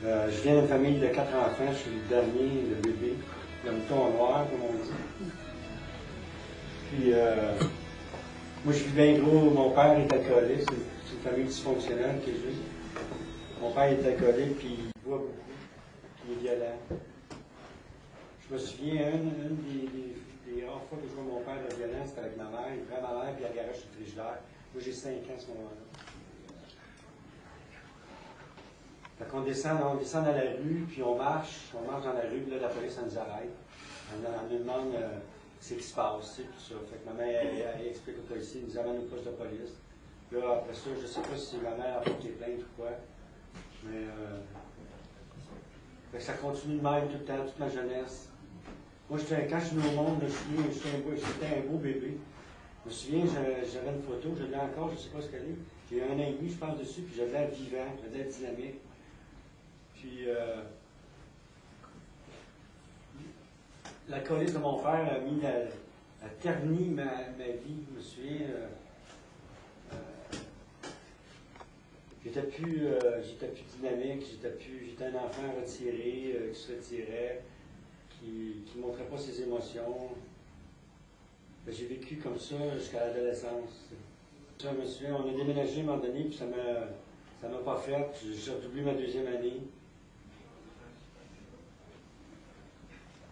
Je viens d'une famille de 4 enfants, je suis le dernier, le bébé, le mouton noir, comme on dit. Puis, moi, je suis bien gros, mon père est alcoolique, c'est une famille dysfonctionnelle que j'ai. Mon père est alcoolique, puis il boit beaucoup, puis il est violent. Je me souviens, une des rares fois que je vois mon père de violence, c'était avec ma mère, il prend ma mère, puis elle garage sur le frigidaire. Moi, j'ai 5 ans à ce moment-là. Fait qu'on descend dans la rue, puis on marche dans la rue, puis là, la police, elle nous arrête. Elle nous demande ce qui se passe, tout ça. Fait que ma mère, elle explique aux policiers, elle nous amène au poste de police. Là, après ça, je ne sais pas si ma mère a porté plainte ou quoi, mais fait que ça continue de même tout le temps, toute ma jeunesse. Moi, quand je suis venu au monde, je me souviens, j'étais un beau bébé. Je me souviens, j'avais une photo, je l'ai encore, je ne sais pas ce qu'elle est. J'ai eu 1 an et demi, je pense, dessus, puis j'avais l'air vivant, j'avais l'air dynamique. Puis, l'alcoolisme de mon frère a terni ma vie. Je me souviens, j'étais plus dynamique, j'étais un enfant retiré, qui se retirait, qui ne montrait pas ses émotions. J'ai vécu comme ça jusqu'à l'adolescence. Je me souviens, on a déménagé à un moment donné, puis ça m'a pas fait. J'ai redoublé ma 2e année.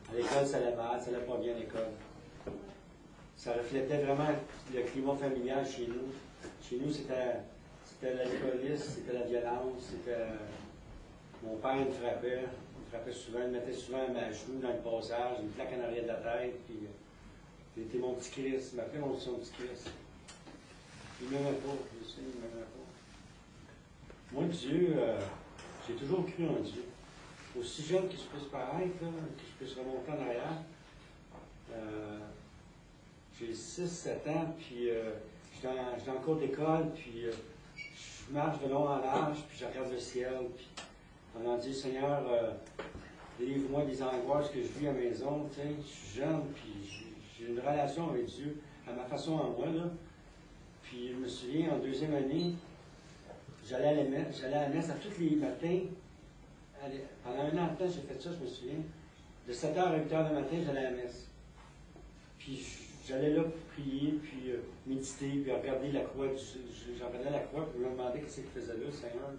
À l'école, ça allait mal, ça allait pas bien à l'école. Ça reflétait vraiment le climat familial chez nous. Chez nous, c'était l'alcoolisme, c'était la violence, c'était... Mon père me frappait souvent, il me mettait souvent ma genou dans le passage, une plaque en arrière de la tête, puis c'était mon petit Christ, il m'appelait son petit Christ. Il ne m'aimait pas, je sais, il ne m'aimait pas. Moi, Dieu, j'ai toujours cru en Dieu. Aussi jeune que je puisse paraître, là, que je puisse remonter en arrière, j'ai 6-7 ans, puis j'étais en cours d'école, puis je marche de long en large, puis je regarde le ciel, puis on a dit, Seigneur, délivre-moi des angoisses que je vis à la maison, tu sais, je suis jeune, puis j'ai une relation avec Dieu, à ma façon à moi, là. Puis je me souviens, en 2e année, j'allais à la messe à tous les matins. Pendant 1 an de temps, j'ai fait ça, je me souviens. De 7h à 8h du matin, j'allais à la messe. Puis j'allais là pour prier, puis méditer, puis regarder la croix. J'en regardais la croix, puis je me demandais qu'est-ce qu'il faisait là, Seigneur.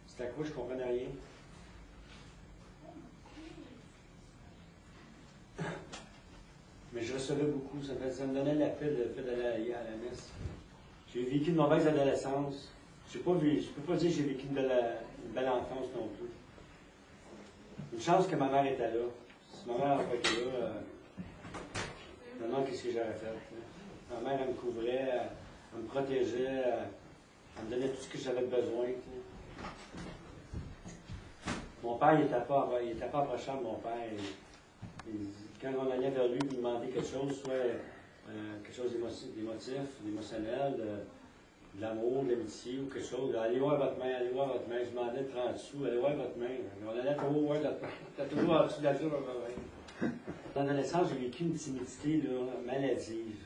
C'était la croix, je ne comprenais rien. Mais je recevais beaucoup, ça me donnait la paix, le fait d'aller à la messe. J'ai vécu une mauvaise adolescence. Je ne peux pas dire que j'ai vécu une belle enfance non plus. Une chance que ma mère était là. Si ma mère n'avait pas été là, je me demande qu'est-ce que j'aurais fait. Ma mère, elle me couvrait, elle me protégeait, elle me donnait tout ce que j'avais besoin. Mon père, il n'était pas approchable, mon père. Quand on allait vers lui, lui demander quelque chose, soit quelque chose d'émotionnel, de l'amour, de l'amitié ou quelque chose. Allez voir votre main, allez voir votre main. Je demandais 30 sous, allez voir votre main. On allait toujours voir votre main. T'as toujours en dessous de la joue, votre main. Dans l'adolescence, j'ai vécu une timidité là, maladive.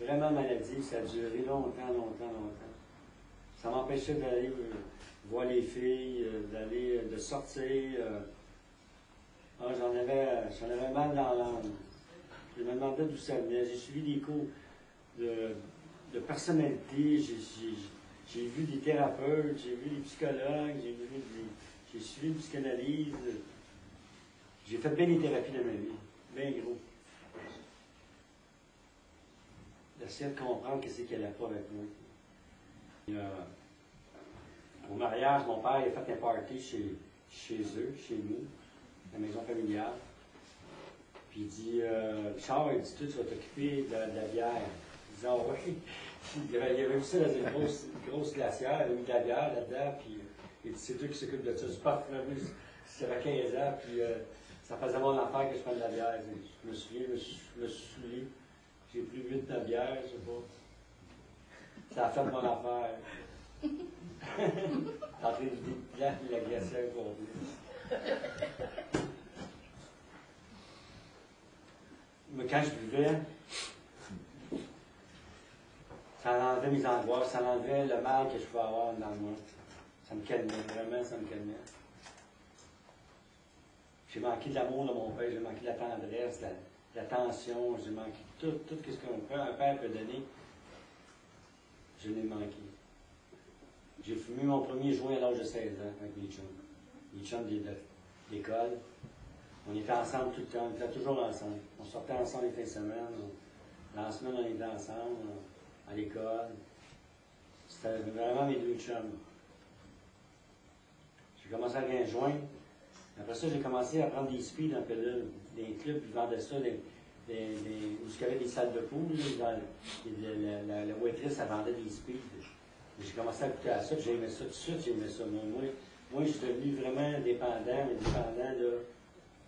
Vraiment maladive. Ça a duré longtemps. Ça m'empêchait d'aller voir les filles, de sortir. J'en avais mal dans l'âme. Je me demandais d'où ça venait. J'ai suivi des cours de personnalité, j'ai vu des thérapeutes, j'ai vu des psychologues, j'ai suivi une psychanalyse. J'ai fait bien des thérapies dans ma vie, bien gros. J'essaie de comprendre qu'est-ce qu'elle n'a pas avec moi. Au mariage, mon père a fait un party chez nous, la maison familiale. Puis il dit, Charles, il dit, tu vas t'occuper de la bière. Il dit, ah oui. Il avait vu ça dans une grosse glacière, il avait mis de la bière là-dedans, puis il dit, c'est toi qui s'occupe de ça. Je pas j'avais 15 ans, puis ça faisait mon affaire que je prenne de la bière. Je me souviens, je me suis saoulé. J'ai pris 8 de la bière, je sais pas. Ça a fait mon affaire. T'as pris la glacière complète. Mais quand je buvais, ça enlevait mes angoisses, ça enlevait le mal que je pouvais avoir dans moi. Ça me calmait, vraiment, ça me calmait. J'ai manqué de l'amour de mon père, j'ai manqué de la tendresse, de l'attention, j'ai manqué tout ce qu'un père peut donner. Je l'ai manqué. J'ai fumé mon premier joint à l'âge de 16 ans avec mes chums. Les chums d'école. On était ensemble tout le temps, on était toujours ensemble. On sortait ensemble les fins de semaine. Dans la semaine, on était ensemble, à l'école. C'était vraiment mes deux chums. J'ai commencé avec un joint. Après ça, j'ai commencé à prendre des speeds en pilule. Des clubs, ils vendaient ça, où il y avait des salles de poule, la waitress, elle vendait des speeds. J'ai commencé à goûter à ça, puis j'ai aimé ça tout de suite, j'ai aimé ça. Moi, je suis devenu vraiment dépendant, mais dépendant là, tout de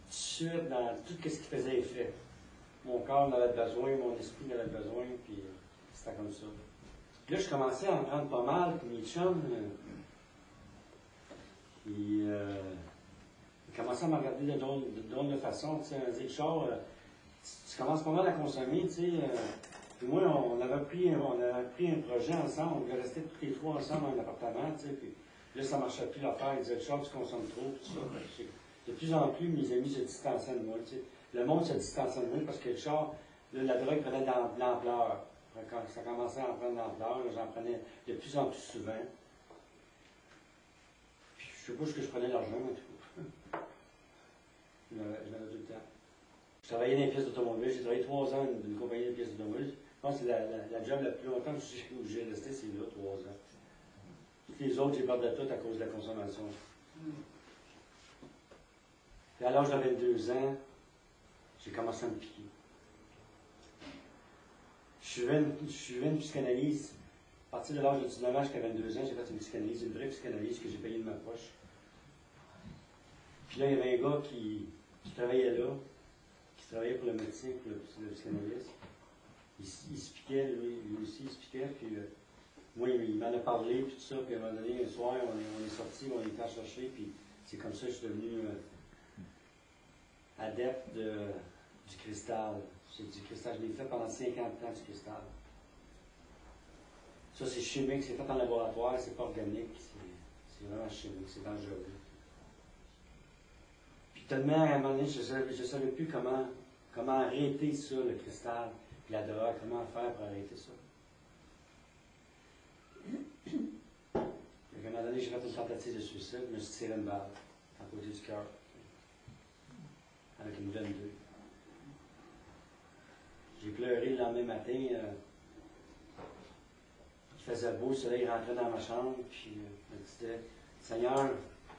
suite dans tout ce qui faisait effet. Mon corps en avait besoin, mon esprit en avait besoin, puis c'était comme ça. Puis là, je commençais à en prendre pas mal, puis mes chums, ils commençaient à me regarder de drôle de façon, tu sais, on dit, Charles, tu commences pas mal à consommer, tu sais. Puis moi, on avait pris un projet ensemble, on devait rester tous les trois ensemble dans un appartement, tu sais, puis là, ça ne marchait plus l'affaire, ils disaient, Charles, tu consommes trop, tout ça. De plus en plus, mes amis se distançaient de moi, tu sais. Le monde se distançait de moi parce que Charles, là, la drogue prenait de l'ampleur. Quand ça commençait à en prendre de l'ampleur, j'en prenais de plus en plus souvent. Puis je ne sais pas ce que je prenais l'argent, en tout cas. Je l'avais tout le temps. Je travaillais dans les pièces d'automobile. J'ai travaillé 3 ans dans une compagnie de pièces d'automobile. Je pense que c'est la job la plus longtemps où j'ai resté, c'est là, 3 ans. Toutes les autres, j'ai perdu tout à cause de la consommation. Puis à l'âge de 22 ans, j'ai commencé à me piquer. Je suivais une psychanalyse. À partir de l'âge de 19 ans jusqu'à 22 ans, j'ai fait une psychanalyse, une vraie psychanalyse que j'ai payée de ma poche. Puis là, il y avait un gars qui travaillait là, qui travaillait pour le médecin, pour le psychanalyste. Il se piquait, lui aussi, il se piquait. Puis moi, il m'en a parlé, puis tout ça. Puis à un moment donné, un soir, on est sortis, on est allé chercher. Puis c'est comme ça que je suis devenu adepte du cristal. C'est du cristal. Je l'ai fait pendant 50 ans, du cristal. Ça, c'est chimique, c'est fait en laboratoire, c'est pas organique. C'est vraiment chimique, c'est dangereux. Puis tellement, à un moment donné, je ne savais plus comment arrêter ça, le cristal, puis la drogue, comment faire pour arrêter ça. À un moment donné, j'ai fait une tentative de suicide, je me suis tiré une balle à côté du cœur, avec une 22. J'ai pleuré le lendemain matin. Il faisait beau, le soleil rentrait dans ma chambre, puis je me disais, Seigneur,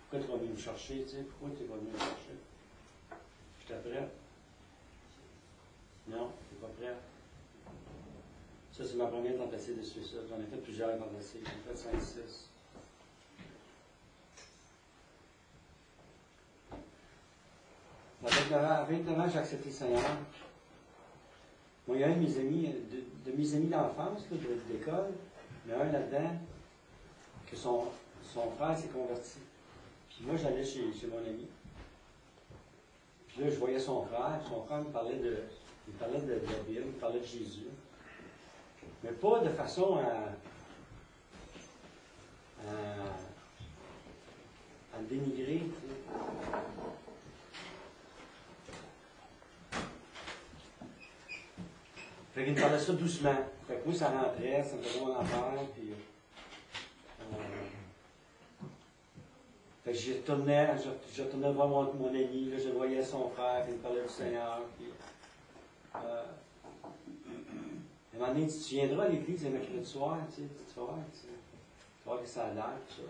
pourquoi tu vas venir me chercher, tu sais, pourquoi tu vas venir me chercher? J'étais prêt. Non, je n'étais pas prêt. Ça, c'est ma première tentative de suicide. J'en ai fait plusieurs tentatives. J'en ai fait 5-6. À 29 ans, j'ai accepté le Seigneur. Moi, il y a un de mes amis, de mes amis d'enfance, d'école, il y en a un là-dedans, que son frère s'est converti. Puis moi, j'allais chez mon ami. Puis là, je voyais son frère. Son frère me parlait de la Bible, il parlait de Jésus. Mais pas de façon à le dénigrer. Tu sais. Fait qu'il me parlait ça doucement. Fait que moi, ça rentrait, ça me faisait mon affaire, puis... fait que je retournais voir mon ami, là, je voyais son frère, puis il me parlait du Seigneur, puis... à un moment donné, tu viendras à l'église le mercredi soir, tu vas voir, tu vas voir que ça a l'air, tout ça.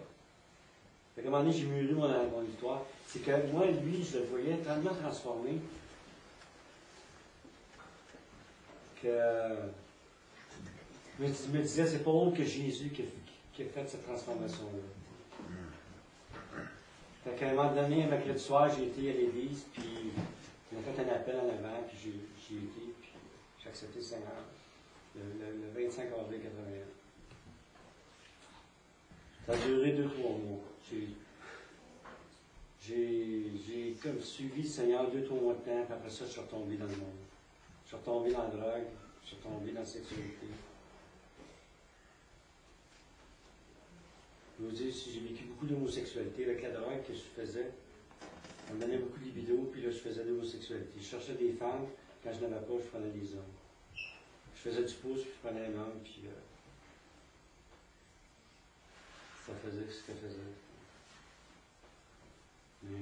Fait qu'à un moment donné, j'ai mûri mon histoire. C'est que moi, lui, je le voyais tellement transformé, que je me disais, c'est pas autre que Jésus qui a fait cette transformation-là. Fait qu'à un moment donné, un mercredi soir, j'ai été à l'église, puis il m'a fait un appel en avant, puis j'y été, puis j'ai accepté le Seigneur le 25 avril 81. Ça a duré 2-3 mois. J'ai comme suivi le Seigneur 2-3 mois de temps, puis après ça, je suis retombé dans le monde. Je suis retombé dans la drogue, je suis retombé dans la sexualité. Je vous dis, j'ai vécu beaucoup d'homosexualité avec la drogue que je faisais. On me donnait beaucoup de libido, puis là, je faisais de l'homosexualité. Je cherchais des femmes, quand je n'avais pas, je prenais des hommes. Je faisais du pouce, puis je prenais un homme, puis ça faisait ce que ça faisait. Mais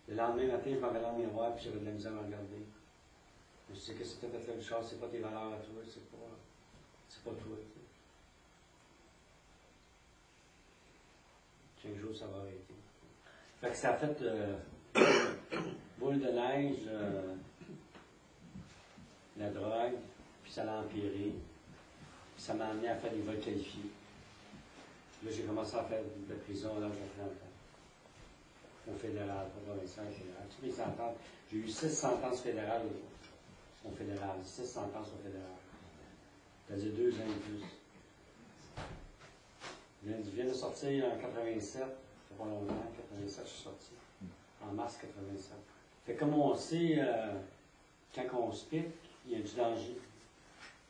le lendemain matin, je me regardais dans le miroir, puis j'avais de la misère à me regarder. Je me suis dit, qu'est-ce que tu as fait là, Richard? C'est pas tes valeurs à toi, c'est pas toi. Puis un jour, ça va arrêter. Fait que ça a fait boule de neige, la drogue, puis ça l'a empiré. Puis ça m'a amené à faire des vols qualifiés. Là, j'ai commencé à faire de la prison à l'âge de 30 ans. Au fédéral, pas provincial, fédéral. Toutes les sentences. J'ai eu 6 sentences fédérales au fédéral. 6 sentences au fédéral. C'est-à-dire 2 ans et plus. Je viens de sortir en 87. Ça fait pas longtemps. En 87, je suis sorti. En mars 87. Fait comme on sait, quand on se pique, il y a du danger.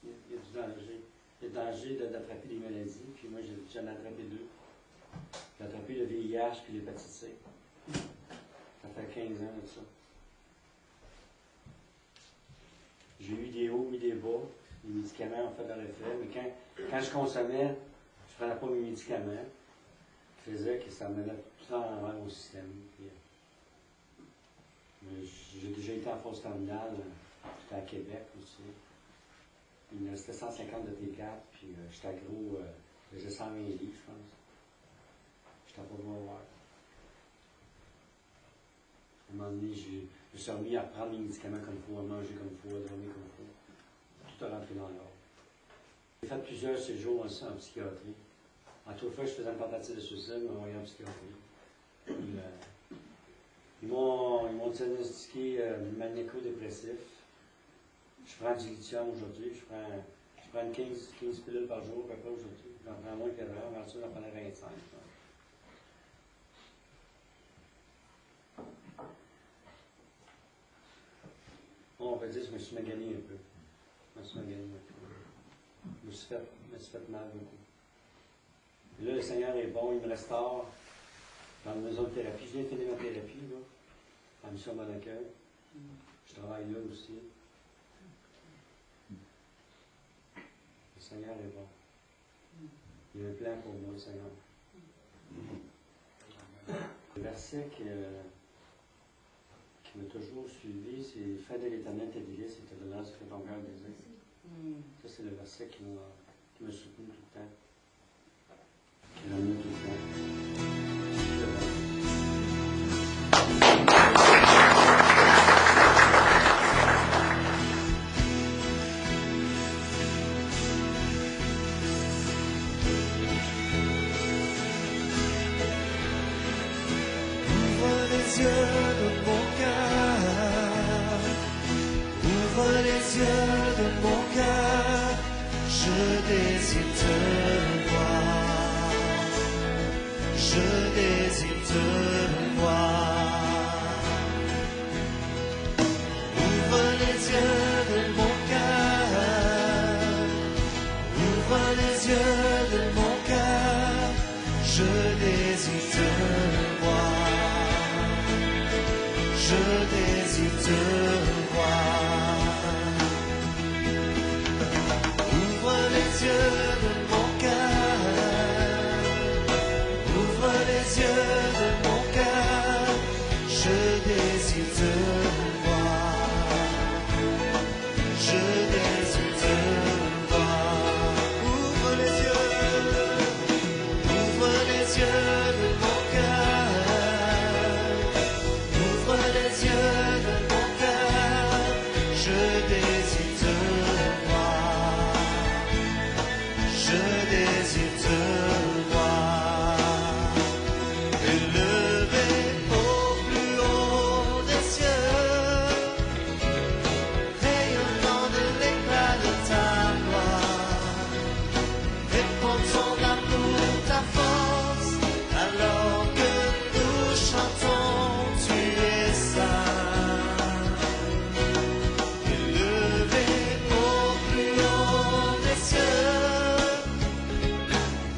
Il y a du danger. Il y a le danger d'attraper des maladies. Puis moi, j'en ai attrapé 2. J'ai attrapé le VIH puis l'hépatite C. Ça fait 15 ans de ça. J'ai eu des hauts et des bas. Les médicaments ont fait leur effet. Mais quand je consommais, je ne prenais pas mes médicaments. Ce qui faisait que ça me mettait tout l'envers au système. J'ai déjà été en phase terminale. J'étais à Québec aussi. Il me restait 150 de T4, puis j'étais à gros, j'ai 120 livres, je pense. J'étais pas bon voir. À un moment donné, je me suis remis à prendre mes médicaments comme il faut, à manger comme il faut, à dormir comme il faut. Tout a rentré dans l'ordre. J'ai fait plusieurs séjours aussi en psychiatrie. En toute fois, je faisais une tentative de suicide, ils m'ont envoyé en psychiatrie. Ils m'ont diagnostiqué maniaco-dépressif. Je prends du lithium aujourd'hui, je prends 15 pilules par jour, à peu près aujourd'hui. J'en prends moins qu'avant, avant ça, j'en prenais 25. Bon, on va dire que je me suis magané un peu. Je me suis fait mal beaucoup. Et là, le Seigneur est bon, il me restaure dans la maison de thérapie. Je viens de finir ma thérapie, là, en mission bon accueil. Je travaille là aussi. Le Seigneur est bon. Il y a un plan pour moi, le Seigneur. Le verset qui m'a toujours suivi, c'est « Fais de l'Éternel ta délice et te donnera ce que ton cœur désire. » Ça, c'est le verset qui m'a soutenu tout le temps. Qui m'a mis tout le temps.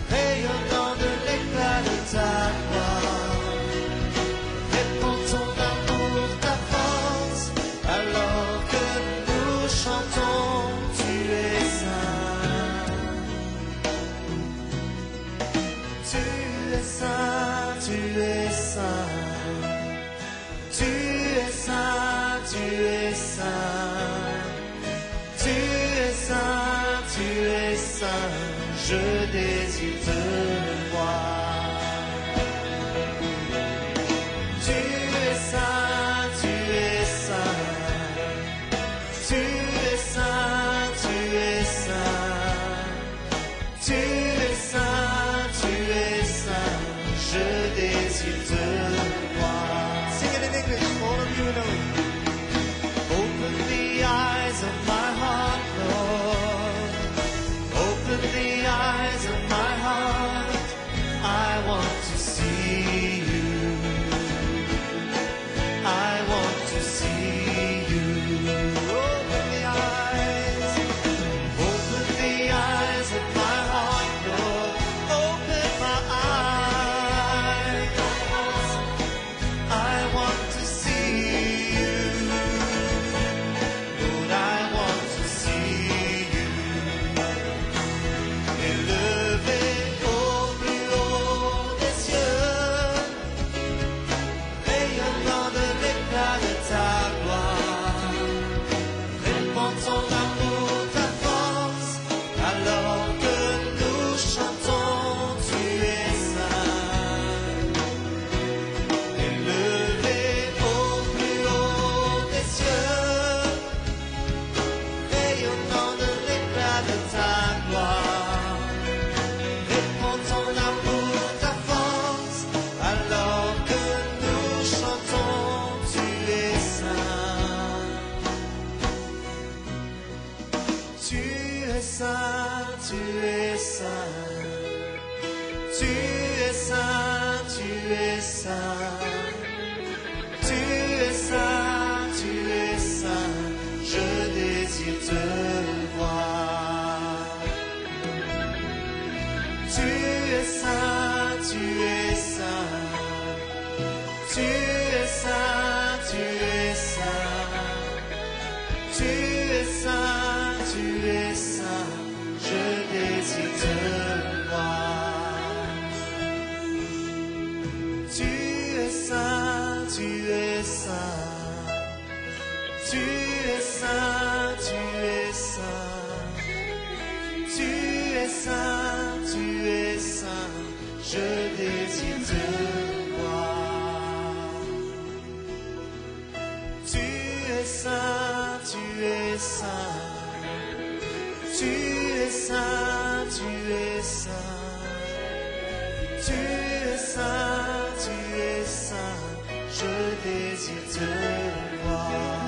Rayonnant de l'éclat de ta gloire, répand ton je désire te voir. Tu es saint, tu es saint, tu es saint, tu es saint, tu es saint, tu es saint, je désire te voir. Sing it in English, all of you know it. Open the eyes of my heart, Lord. Open the eyes of my heart. I want to see you. I want to see you. Open the eyes. Open the eyes of my heart, Lord. Open my eyes. I want to see you. Lord, I want to see you. Élevé au plus haut des cieux, rayonnant de l'éclat de ta gloire, répand ton amour, ta force, alors que nous chantons, tu es saint. Élevé au plus haut des cieux, rayonnant de l'éclat de ta gloire, répand ton amour, ta force, alors que nous chantons, tu es saint. Tu es saint, tu es saint, tu es saint, tu es saint, tu es saint, tu es saint, je désire te voir. Tu es saint, tu es saint, tu es saint, tu es saint, tu es saint, tu es saint, je désire te voir. Tu es saint, tu es saint, tu es saint, tu es saint, tu es saint, tu es saint, je désire te voir. Tu es saint, tu es saint, tu es saint, tu es saint, tu es saint, tu es saint, je désire te voir.